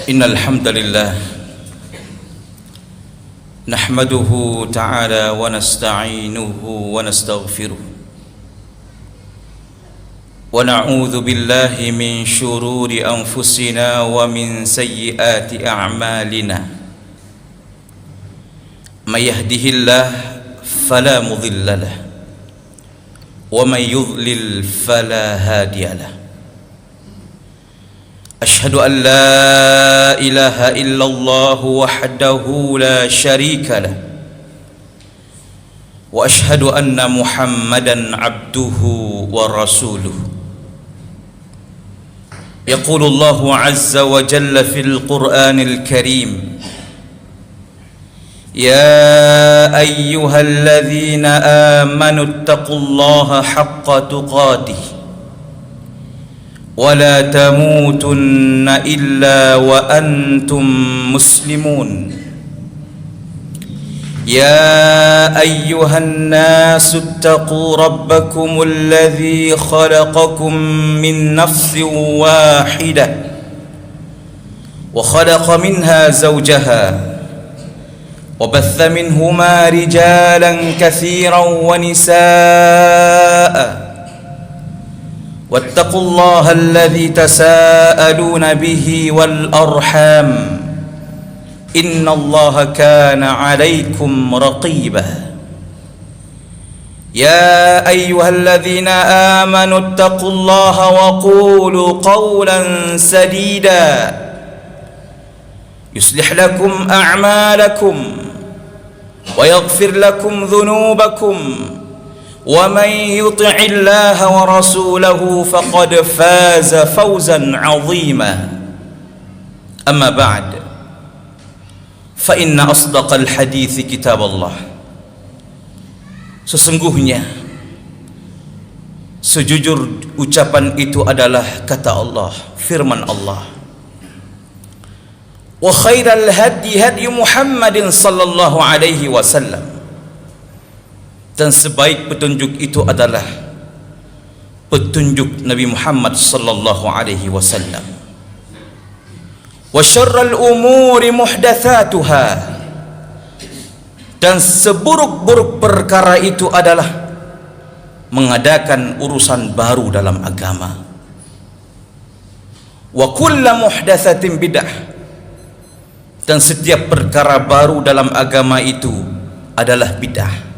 إن الحمد لله نحمده تعالى ونستعينه ونستغفره ونعوذ بالله من شرور أنفسنا ومن سيئات أعمالنا من يهده الله فلا مضل له ومن يضلل فلا هادي له أشهد أن لا إله إلا الله وحده لا شريك له وأشهد أن محمدا عبده ورسوله يقول الله عز وجل في القرآن الكريم يا أيها الذين آمنوا اتقوا الله حق تقاته ولا تموتن إلا وأنتم مسلمون يا أيها الناس اتقوا ربكم الذي خلقكم من نفس واحدة وخلق منها زوجها وبث منهما رجالا كثيرا ونساء واتقوا الله الذي تساءلون به والأرحام إن الله كان عليكم رقيبا يا أيها الذين آمنوا اتقوا الله وقولوا قولا سديدا يصلح لكم أعمالكم ويغفر لكم ذنوبكم ومن يطع الله ورسوله فقد فاز فوزا عظيما أما بعد فإن أصدق الحديث كتاب الله sesungguhnya sejujur ucapan itu adalah kata Allah, firman Allah. Wa khairal hadi hadi Muhammadin sallallahu alaihi wasallam, dan sebaik petunjuk itu adalah petunjuk Nabi Muhammad sallallahu alaihi wasallam. Wa syarrul umuri muhdatsatuha, dan seburuk-buruk perkara itu adalah mengadakan urusan baru dalam agama. Wa kullu muhdatsatin bid'ah, dan setiap perkara baru dalam agama itu adalah bid'ah.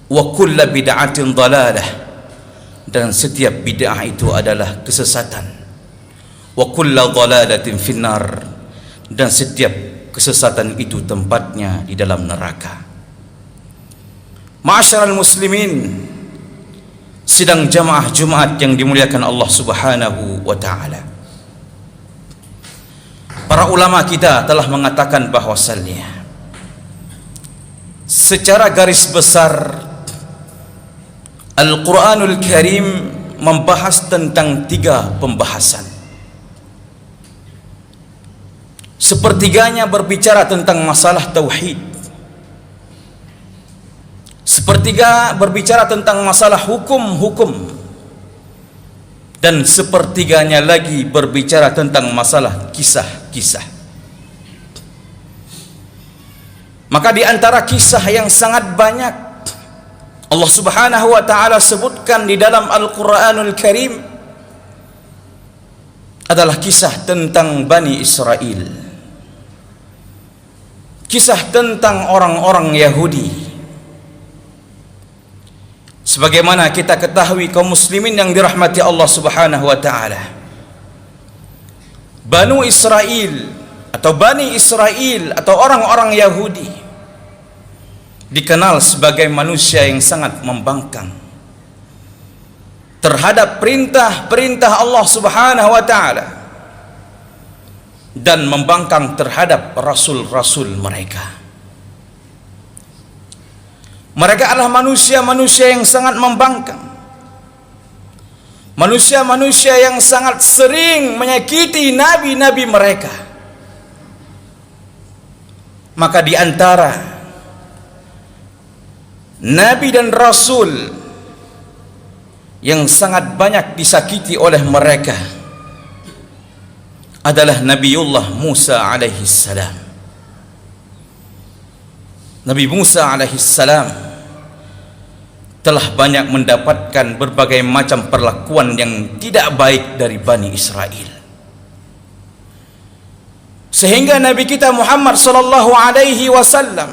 Wa kullu bid'atin dhalalah, dan setiap bid'ah itu adalah kesesatan. Wa kullu dhalalatin finnar, dan setiap kesesatan itu tempatnya di dalam neraka. Ma'asyiral muslimin, sidang jamaah Jumat yang dimuliakan Allah Subhanahu wa taala. Para ulama kita telah mengatakan bahwasannya secara garis besar Al-Quranul Karim membahas tentang 3 pembahasan. Sepertiganya berbicara tentang masalah tauhid, sepertiga berbicara tentang masalah hukum-hukum, dan sepertiganya lagi berbicara tentang masalah kisah-kisah. Maka di antara kisah yang sangat banyak Allah Subhanahu wa taala sebutkan di dalam Al-Qur'anul Karim adalah kisah tentang Bani Israel, kisah tentang orang-orang Yahudi. Sebagaimana kita ketahui kaum muslimin yang dirahmati Allah Subhanahu wa taala, Bani Israel atau Bani Israel atau orang-orang Yahudi dikenal sebagai manusia yang sangat membangkang terhadap perintah-perintah Allah Subhanahu wa taala dan membangkang terhadap rasul-rasul mereka. Mereka adalah manusia-manusia yang sangat membangkang, manusia-manusia yang sangat sering menyakiti nabi-nabi mereka. Maka di antara nabi dan rasul yang sangat banyak disakiti oleh mereka adalah Nabiullah Musa alaihi salam. Nabi Musa alaihi salam telah banyak mendapatkan berbagai macam perlakuan yang tidak baik dari Bani Israel, sehingga Nabi kita Muhammad sallallahu alaihi wasallam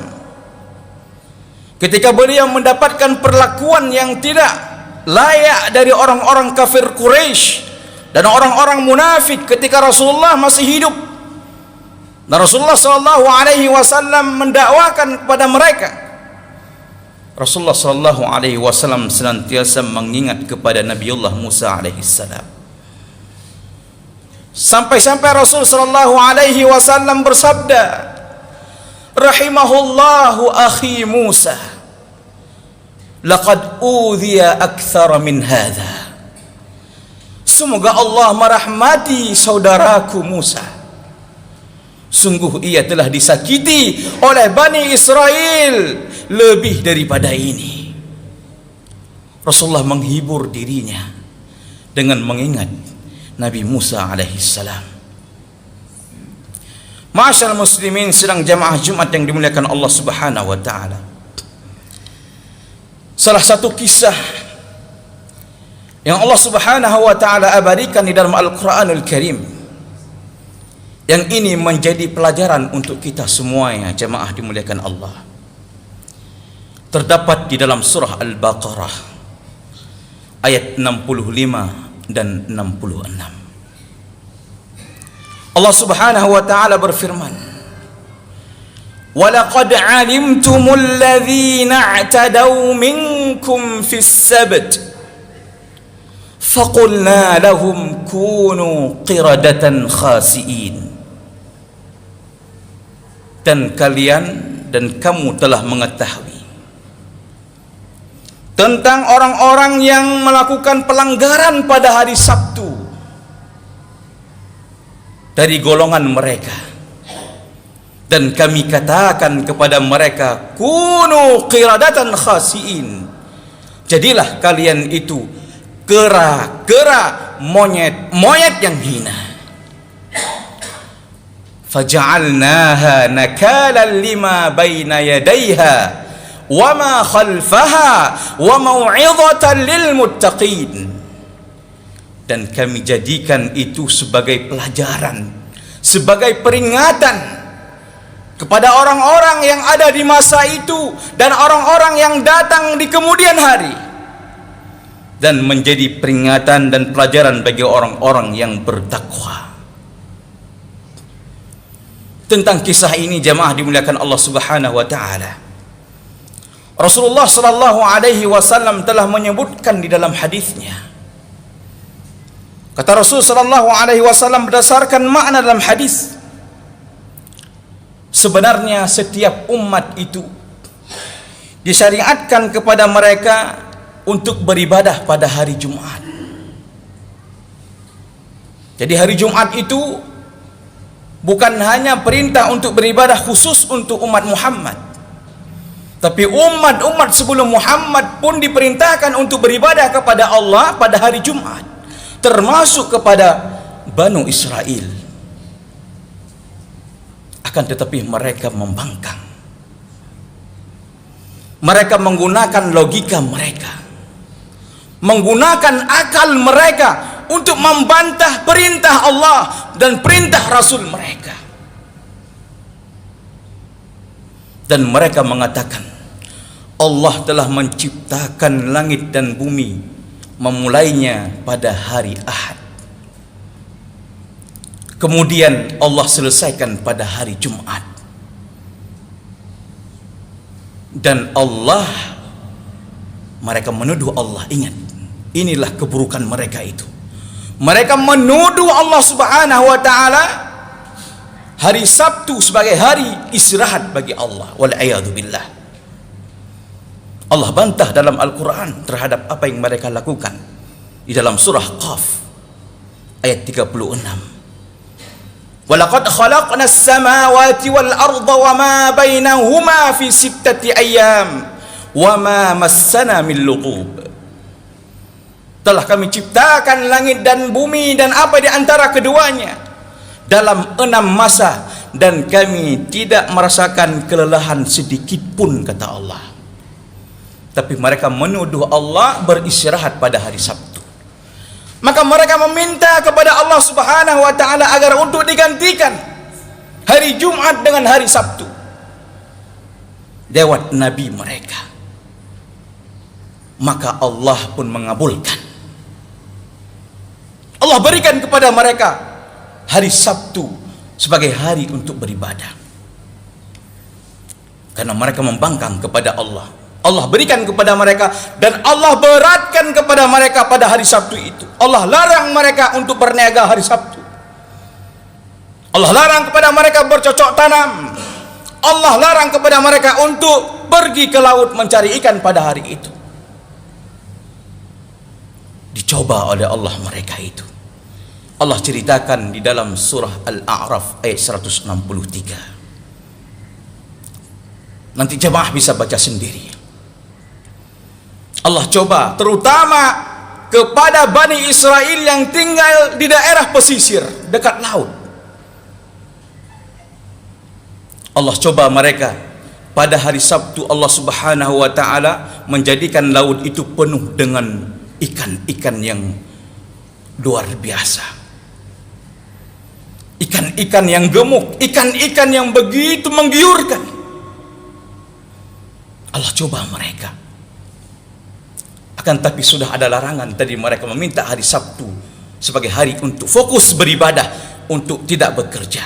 ketika beliau mendapatkan perlakuan yang tidak layak dari orang-orang kafir Quraisy dan orang-orang munafik ketika Rasulullah masih hidup, dan Rasulullah sallallahu alaihi wasallam mendakwakan kepada mereka, Rasulullah sallallahu alaihi wasallam senantiasa mengingat kepada Nabiullah Musa alaihi salam. Sampai-sampai Rasul sallallahu alaihi wasallam bersabda, rahimahullahu akhi Musa, laqad udhiya akthara min hadha. Semoga Allah merahmati saudaraku Musa, sungguh ia telah disakiti oleh Bani Israel lebih daripada ini. Rasulullah menghibur dirinya dengan mengingat Nabi Musa alaihi salam. Ma'asyiral muslimin sedang jamaah Jumat yang dimuliakan Allah Subhanahu wa taala, salah satu kisah yang Allah Subhanahu wa taala abadikan di dalam Al-Qur'anul Karim, yang ini menjadi pelajaran untuk kita semuanya jemaah dimuliakan Allah, terdapat di dalam surah Al-Baqarah ayat 65 dan 66. Allah Subhanahu wa taala berfirman, وَلَقَدْ عَلِمْتُمُ الَّذِينَ اعْتَدَوْا مِنْكُمْ فِي السَّبْتِ فَقُلْنَا لَهُمْ كُونُوا قِرَدَةً خَاسِئِينَ. Dan kalian dan kamu telah mengetahui tentang orang-orang yang melakukan pelanggaran pada hari Sabtu dari golongan mereka, dan kami katakan kepada mereka, kunu qiradatan khasiin, jadilah kalian itu kera-kera, monyet-monyet yang hina. Faja'alnaha nakalan lima baina yadayha wa ma khalfaha wa mau'izatan lil muttaqin. Dan kami jadikan itu sebagai pelajaran, sebagai peringatan kepada orang-orang yang ada di masa itu dan orang-orang yang datang di kemudian hari, dan menjadi peringatan dan pelajaran bagi orang-orang yang bertakwa. Tentang kisah ini jemaah dimuliakan Allah Subhanahu wa taala, Rasulullah sallallahu alaihi wasallam telah menyebutkan di dalam hadisnya. Kata Rasul sallallahu alaihi wasallam berdasarkan makna dalam hadis, sebenarnya setiap umat itu disyariatkan kepada mereka untuk beribadah pada hari Jumat. Jadi hari Jumat itu bukan hanya perintah untuk beribadah khusus untuk umat Muhammad, tapi umat-umat sebelum Muhammad pun diperintahkan untuk beribadah kepada Allah pada hari Jumat, termasuk kepada Banu Israel. Akan tetapi mereka membangkang, mereka menggunakan logika mereka, menggunakan akal mereka untuk membantah perintah Allah dan perintah Rasul mereka. Dan mereka mengatakan Allah telah menciptakan langit dan bumi memulainya pada hari Ahad, kemudian Allah selesaikan pada hari Jumat. Dan Allah, mereka menuduh Allah. Ingat, inilah keburukan mereka itu. Mereka menuduh Allah Subhanahu wa taala hari Sabtu sebagai hari istirahat bagi Allah. Wal'iyadu billah. Allah bantah dalam Al-Quran terhadap apa yang mereka lakukan di dalam surah Qaf ayat 36. Walaqad khalaqnas samawati wal arda wama bainahuma fi sittati ayyam wama massana min lughub. Telah kami ciptakan langit dan bumi dan apa di antara keduanya dalam 6 masa, dan kami tidak merasakan kelelahan sedikit pun, kata Allah. Tapi mereka menuduh Allah beristirahat pada hari Sabtu. Maka mereka meminta kepada Allah Subhanahu wa taala agar untuk digantikan hari Jumat dengan hari Sabtu lewat nabi mereka. Maka Allah pun mengabulkan. Allah berikan kepada mereka hari Sabtu sebagai hari untuk beribadah, karena mereka membangkang kepada Allah. Allah berikan kepada mereka, dan Allah beratkan kepada mereka pada hari Sabtu itu. Allah larang mereka untuk berniaga hari Sabtu. Allah larang kepada mereka bercocok tanam. Allah larang kepada mereka untuk pergi ke laut mencari ikan pada hari itu. Dicoba oleh Allah mereka itu. Allah ceritakan di dalam surah Al-A'raf ayat 163. Nanti jemaah bisa baca sendiri. Allah coba terutama kepada Bani Israel yang tinggal di daerah pesisir dekat laut. Allah coba mereka pada hari Sabtu. Allah Subhanahu wa taala menjadikan laut itu penuh dengan ikan-ikan yang luar biasa. Ikan-ikan yang gemuk, ikan-ikan yang begitu menggiurkan. Allah coba mereka. Akan tapi sudah ada larangan tadi, mereka meminta hari Sabtu sebagai hari untuk fokus beribadah, untuk tidak bekerja.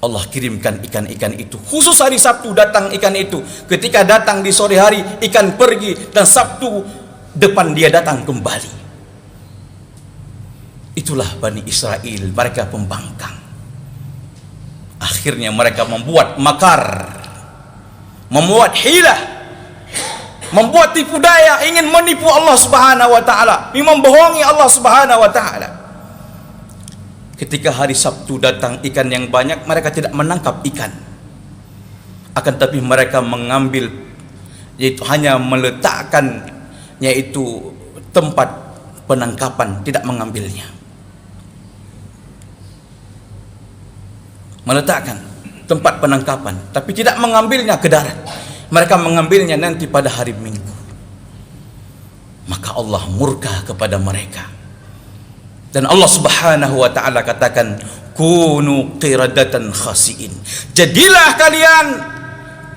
Allah kirimkan ikan-ikan itu. Khusus hari Sabtu datang ikan itu. Ketika datang di sore hari, ikan pergi, dan Sabtu depan dia datang kembali. Itulah Bani Israel, mereka pembangkang. Akhirnya mereka membuat makar, membuat hilah, membuat tipu daya, ingin menipu Allah Subhanahu wa taala, membohongi Allah Subhanahu wa taala. Ketika hari Sabtu datang ikan yang banyak, mereka tidak menangkap ikan. Akan tapi mereka mengambil, yaitu hanya meletakkan, yaitu tempat penangkapan, tidak mengambilnya. Meletakkan tempat penangkapan, tapi tidak mengambilnya ke darat. Mereka mengambilnya nanti pada hari Minggu. Maka Allah murka kepada mereka. Dan Allah Subhanahu wa taala katakan, kunu qiradatan khasiin. Jadilah kalian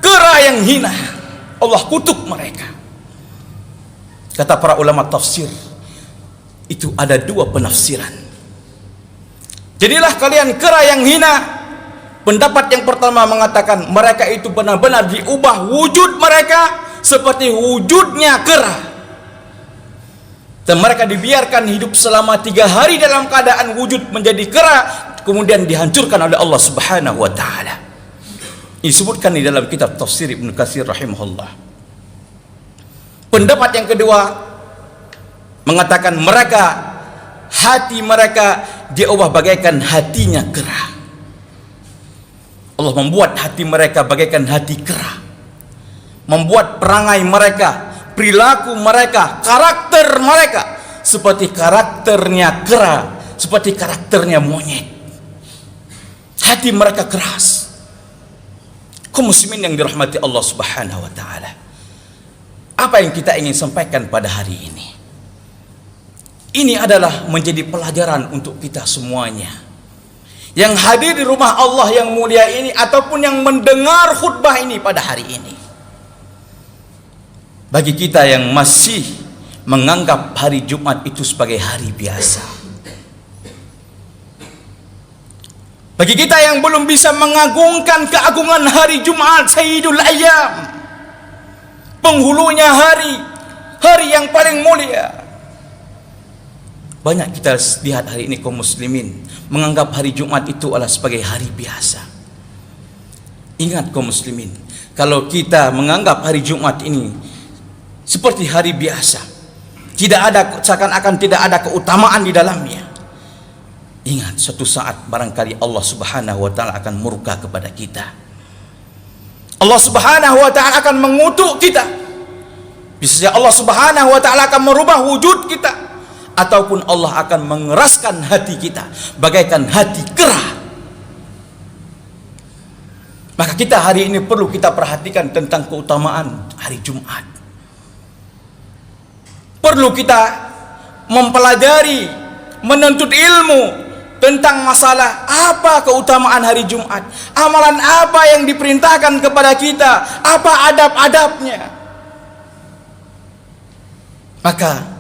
kera yang hina. Allah kutuk mereka. Kata para ulama tafsir, itu ada 2 penafsiran. Jadilah kalian kera yang hina. Pendapat yang pertama mengatakan mereka itu benar-benar diubah wujud mereka seperti wujudnya kera, dan mereka dibiarkan hidup selama 3 hari dalam keadaan wujud menjadi kera, kemudian dihancurkan oleh Allah Subhanahu wa taala. Disebutkan di dalam kitab tafsir Ibnu Katsir rahimahullah. Pendapat yang kedua mengatakan hati mereka diubah bagaikan hatinya kera. Allah membuat hati mereka bagaikan hati kera, membuat perangai mereka, perilaku mereka, karakter mereka seperti karakternya kera, seperti karakternya monyet. Hati mereka keras. Kaum muslimin yang dirahmati Allah Subhanahu wa taala, apa yang kita ingin sampaikan pada hari ini? Ini adalah menjadi pelajaran untuk kita semuanya yang hadir di rumah Allah yang mulia ini, ataupun yang mendengar khutbah ini pada hari ini. Bagi kita yang masih menganggap hari Jumat itu sebagai hari biasa, bagi kita yang belum bisa mengagungkan keagungan hari Jumat, Sayyidul Ayyam, penghulunya hari yang paling mulia. Banyak kita lihat hari ini kaum muslimin menganggap hari Jumat itu adalah sebagai hari biasa. Ingat kaum muslimin, kalau kita menganggap hari Jumat ini seperti hari biasa, tidak ada, seakan-akan tidak ada keutamaan di dalamnya, ingat suatu saat barangkali Allah Subhanahu wa taala akan murka kepada kita. Allah Subhanahu wa taala akan mengutuk kita. Bisa saja Allah Subhanahu wa taala akan merubah wujud kita, ataupun Allah akan mengeraskan hati kita bagaikan hati kera. Maka kita hari ini perlu kita perhatikan tentang keutamaan hari Jumat. Perlu kita mempelajari, menuntut ilmu tentang masalah apa keutamaan hari Jumat, amalan apa yang diperintahkan kepada kita, apa adab-adabnya. Maka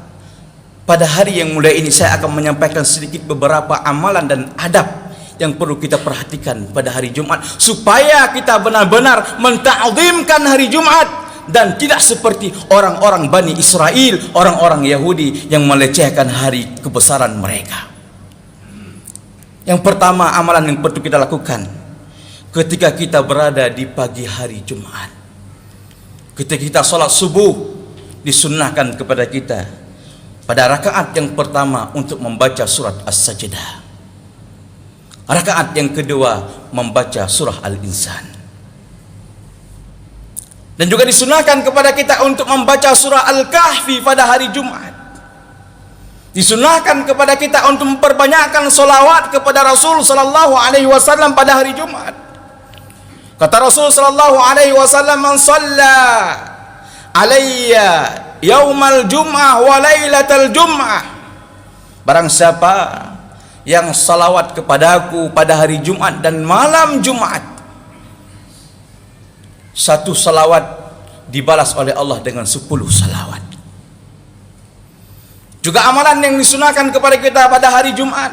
pada hari yang mulia ini saya akan menyampaikan sedikit beberapa amalan dan adab yang perlu kita perhatikan pada hari Jumat, supaya kita benar-benar menta'zimkan hari Jumat dan tidak seperti orang-orang Bani Israel, orang-orang Yahudi yang melecehkan hari kebesaran mereka. Yang pertama, amalan yang perlu kita lakukan ketika kita berada di pagi hari Jumat, ketika kita sholat subuh, disunnahkan kepada kita pada rakaat yang pertama untuk membaca surat As-Sajdah. Rakaat yang kedua membaca surah Al-Insan. Dan juga disunahkan kepada kita untuk membaca surah Al-Kahfi pada hari Jumat. Disunahkan kepada kita untuk memperbanyakkan solawat kepada Rasul sallallahu alaihi wasallam pada hari Jumat. Kata Rasul sallallahu alaihi wasallam, "Man shalla alayya yaumal jum'ah wa lailatal jum'ah." Barang siapa yang salawat kepadaku pada hari Jumat dan malam Jumat, satu salawat dibalas oleh Allah dengan 10 salawat. Juga amalan yang disunahkan kepada kita pada hari Jumat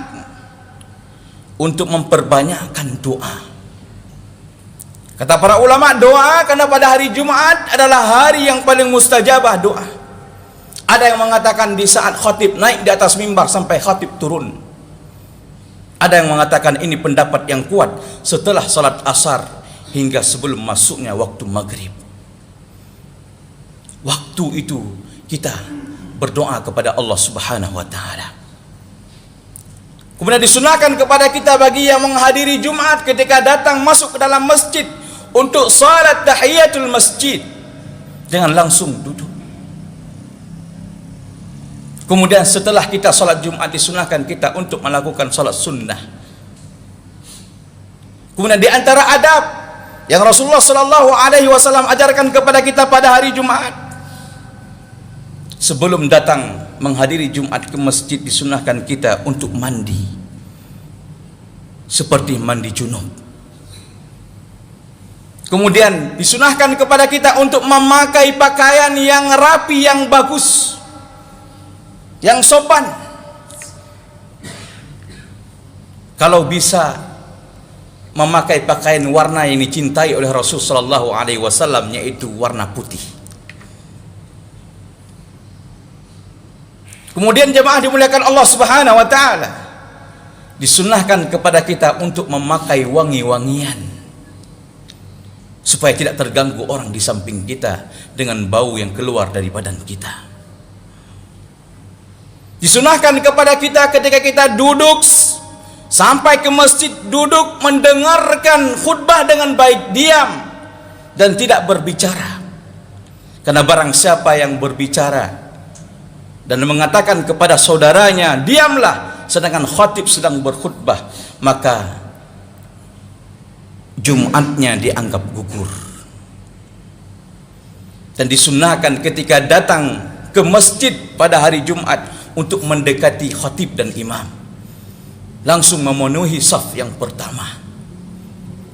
untuk memperbanyakkan doa. Kata para ulama, doa karena pada hari Jumat adalah hari yang paling mustajabah doa. Ada yang mengatakan di saat khatib naik di atas mimbar sampai khatib turun. Ada yang mengatakan ini pendapat yang kuat setelah salat asar hingga sebelum masuknya waktu maghrib. Waktu itu kita berdoa kepada Allah Subhanahu wa taala. Kemudian disunahkan kepada kita bagi yang menghadiri Jumat ketika datang masuk ke dalam masjid untuk salat tahiyatul masjid, jangan langsung duduk. Kemudian setelah kita salat Jumat disunahkan kita untuk melakukan salat sunnah. Kemudian di antara adab yang Rasulullah sallallahu alaihi wasallam ajarkan kepada kita pada hari Jumat, sebelum datang menghadiri Jumat ke masjid disunahkan kita untuk mandi seperti mandi junub. Kemudian disunahkan kepada kita untuk memakai pakaian yang rapi, yang bagus, yang sopan. Kalau bisa memakai pakaian warna yang dicintai oleh Rasul sallallahu alaihi wasallam, yaitu warna putih. Kemudian jemaah dimuliakan Allah Subhanahu wa taala, disunnahkan kepada kita untuk memakai wangi-wangian supaya tidak terganggu orang di samping kita dengan bau yang keluar dari badan kita. Disunahkan kepada kita ketika kita duduk sampai ke masjid, duduk mendengarkan khutbah dengan baik, diam dan tidak berbicara. Karena barang siapa yang berbicara dan mengatakan kepada saudaranya diamlah sedangkan khatib sedang berkhutbah, maka Jumatnya dianggap gugur. Dan disunahkan ketika datang ke masjid pada hari Jumat untuk mendekati khatib dan imam, langsung memenuhi saf yang pertama,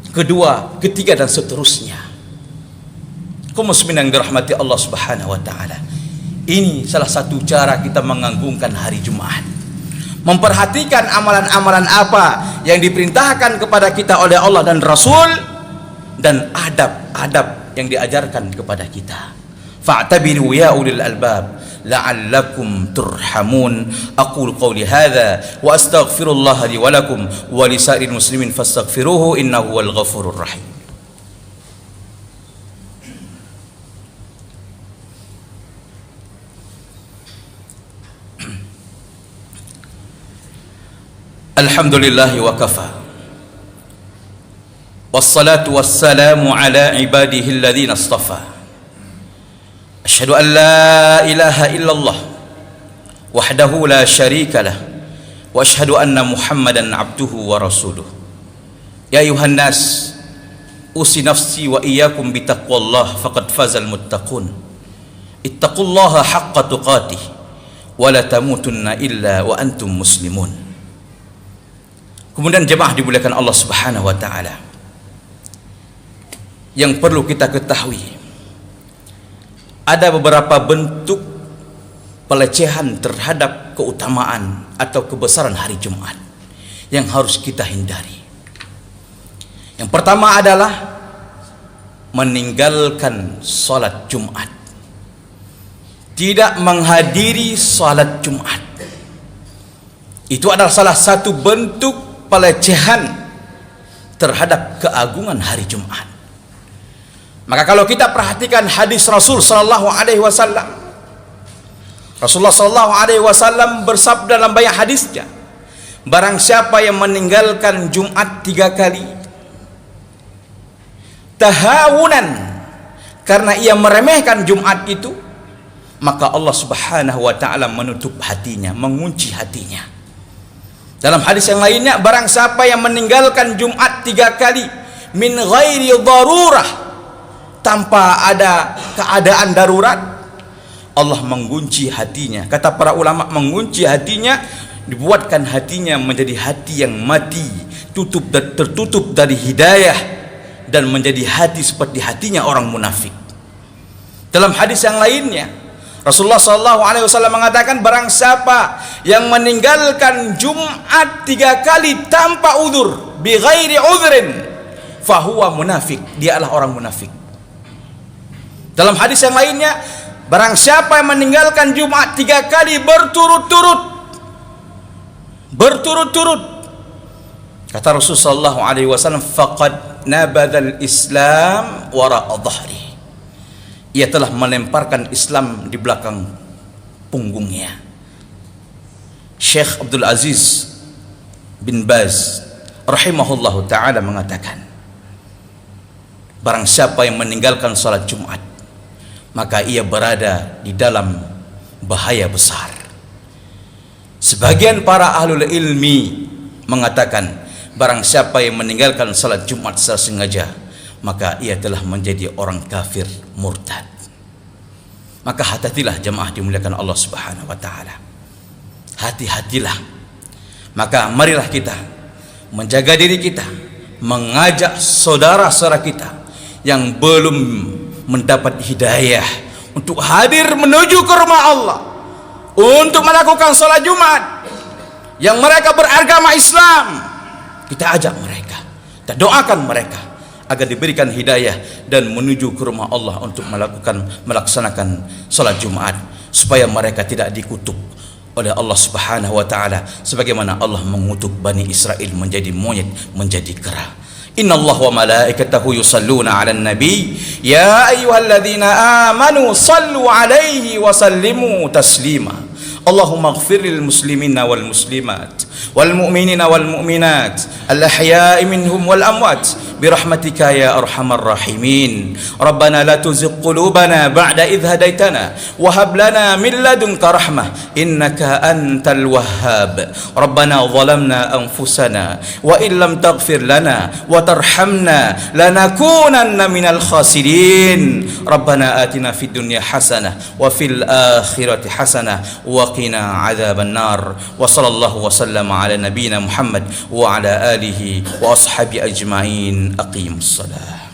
kedua, ketiga dan seterusnya. Kaum muslimin yang dirahmati Allah Subhanahu wa taala, ini salah satu cara kita mengagungkan hari Jumat, memperhatikan amalan-amalan apa yang diperintahkan kepada kita oleh Allah dan Rasul, dan adab-adab yang diajarkan kepada kita. Fa'tabiru ya ulil albab la'allakum turhamun. Aqulu qawli hadza wa astaghfirullah li wa lakum wa li sa'iril muslimin fastaghfiruhu innahu wal ghafurur rahim. Alhamdulillah wa kafa, wassalatu wassalamu ala ibadihi alladhina istafa. Asyhadu an la ilaha illallah wahdahu la syarika lah, wa asyhadu anna Muhammadan abduhu wa rasuluh. Ya ayuhan nas, usi nafsi wa iyyakum bitaqwallah faqad fazal muttaqun. Ittaqullaha haqqa tuqatih wa la tamutunna illa wa antum muslimun. Kemudian jemaah dimuliakan Allah Subhanahu wa taala, yang perlu kita ketahui, ada beberapa bentuk pelecehan terhadap keutamaan atau kebesaran hari Jumat yang harus kita hindari. Yang pertama adalah meninggalkan salat Jumat, tidak menghadiri salat Jumat. Itu adalah salah satu bentuk pelecehan terhadap keagungan hari Jumat. Maka kalau kita perhatikan hadis Rasul sallallahu alaihi wasallam, Rasulullah sallallahu alaihi wasallam bersabda dalam banyak hadisnya, barang siapa yang meninggalkan Jumat 3 kali tahawunan, karena ia meremehkan Jumat itu, maka Allah Subhanahu wa taala menutup hatinya, mengunci hatinya. Dalam hadis yang lainnya, barang siapa yang meninggalkan Jumat 3 kali min ghairi darurah, tanpa ada keadaan darurat, Allah mengunci hatinya. Kata para ulama, mengunci hatinya, dibuatkan hatinya menjadi hati yang mati, tertutup dari hidayah, dan menjadi hati seperti hatinya orang munafik. Dalam hadis yang lainnya, Rasulullah SAW mengatakan, barang siapa yang meninggalkan Jumat 3 kali tanpa udzur, bi ghairi udzrin, fahuwa munafik, dia adalah orang munafik. Dalam hadis yang lainnya, barang siapa yang meninggalkan Jumat 3 kali berturut-turut, kata Rasulullah SAW, faqad nabadal Islam wara'a dhahri, ia telah melemparkan Islam di belakang punggungnya. Syekh Abdul Aziz bin Baz rahimahullahu ta'ala mengatakan, barang siapa yang meninggalkan salat Jumat, maka ia berada di dalam bahaya besar. Sebagian para ahlul ilmi mengatakan, barang siapa yang meninggalkan salat Jumat secara sengaja, maka ia telah menjadi orang kafir murtad. Maka hati-hatilah jemaah dimuliakan Allah Subhanahu wa taala. Hati-hatilah. Maka marilah kita menjaga diri kita, mengajak saudara-saudara kita yang belum mendapat hidayah untuk hadir menuju ke rumah Allah, untuk melakukan salat Jumat, yang mereka beragama Islam. Kita ajak mereka, kita doakan mereka agar diberikan hidayah dan menuju ke rumah Allah untuk melaksanakan salat Jumat, supaya mereka tidak dikutuk oleh Allah Subhanahu wa taala sebagaimana Allah mengutuk Bani Israel menjadi monyet, menjadi kera. Innallaha wa malaikatahu yusalluna 'alan nabi ya ayyuhalladzina amanu sallu 'alaihi wa sallimu taslima. Allahumma ighfir lil muslimina wal muslimat wal mu'minina wal mu'minat al ahya'i minhum wal amwat birahmatika ya arhamar rahimin. Rabbana la tuzigh qulubana ba'da idh hadaitana wa hab lana min ladunka rahmah innaka antal wahhab. Rabbana zalamna anfusana wa in lam taghfir lana wa tarhamna lanakunanna minal khasirin. Rabbana atina fid dunya hasanah wa fil akhirati hasanah wa qina adzaban nar. Wa sallallahu wa sallama ala nabiyyina Muhammad wa ala alihi wa ashabi ajma'in. Aqimus salah.